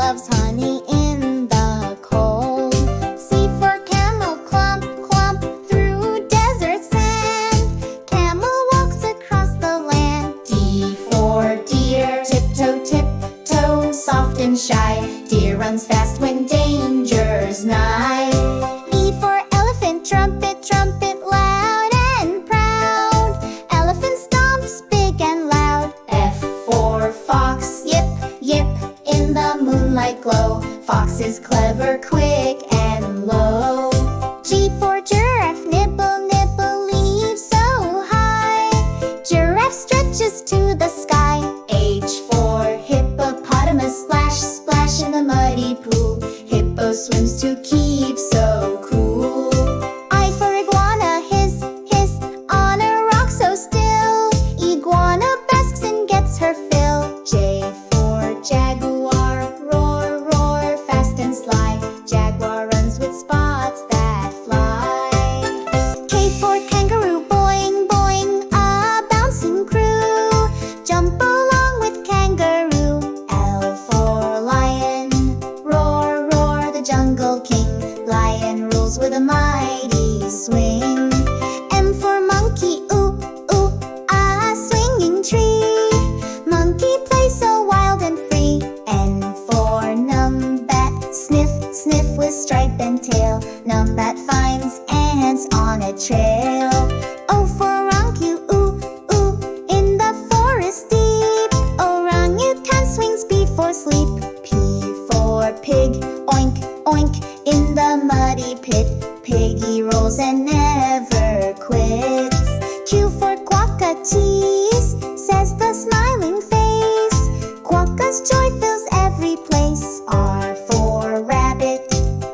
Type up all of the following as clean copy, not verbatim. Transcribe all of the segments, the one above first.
loves honey in the cold. C for camel, clump, clump through desert sand. Camel walks across the land. D for deer, tiptoe, tiptoe, soft and shy. Deer runs fast when danger's nigh. E for elephant, trumpet, trumpet, loud and proud. Elephant stomps big and loud. F for fox, yip, yip, in the moonlight glow. Fox is clever, quick and low. G for giraffe, nibble, nibble, leaves so high. Giraffe stretches to the sky. H for hippopotamus, splash, splash in the muddy pool. Hippo swims to keep so cool. I for iguana, hiss, hiss, on a rock so still. Iguana basks and gets her fill. J for jaguar, roar, roar, fast and sly. Jaguar runs with spots that fly. K for kangaroo, boing, boing, a bouncing crew. Jump along with kangaroo. L for lion, roar, roar, the jungle king. Lion rules with a mighty swing. M for monkey, ooh, ooh, a swinging tree. Monkey plays so wild and free. N for numbat, sniff, sniff with stripe and tail. Numbat finds ants on a trail. O for orangu, ooh, ooh, in the forest deep. Orangutan swings before sleep. P for pig, oink, oink, in the muddy pit. Piggy rolls and never quits. Q for quokka, cheese, says the smiling face. Quokka's joy fills every place. R for rabbit,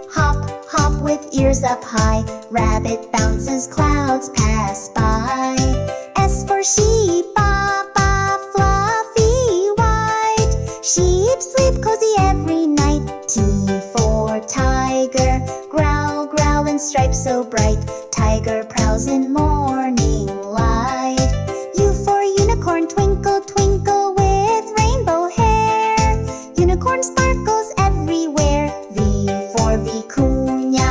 hop, hop with ears up high. Rabbit bounces, clouds pass by. S for sheep, ba, ba, fluffy white. Sheep sleep cozy every night. T for tiger, growl, growl and stripes so bright. Tiger prowls in morning light. U for unicorn, twinkle, twinkle with rainbow hair. Unicorn sparkles everywhere. V for vicuña,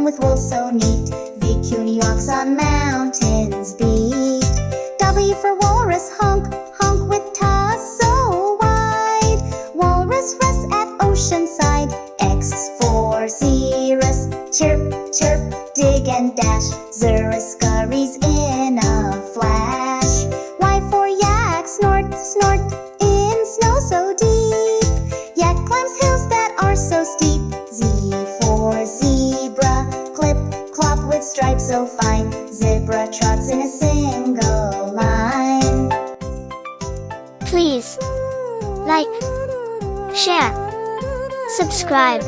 with wool so neat. Vicuña walks on mountains beat. W for walrus, honk, honk with tusks so wide. Walrus rests at ocean side. X for cirrus, chirp, chirp, dig and dash. Zerus scurries in a flash. Y for yak, snort, snort, in snow so deep. Yak climbs hills that are so steep. Z for zebra, clip, clop with stripes so fine. Zebra trots in a single line. Please like, share, subscribe.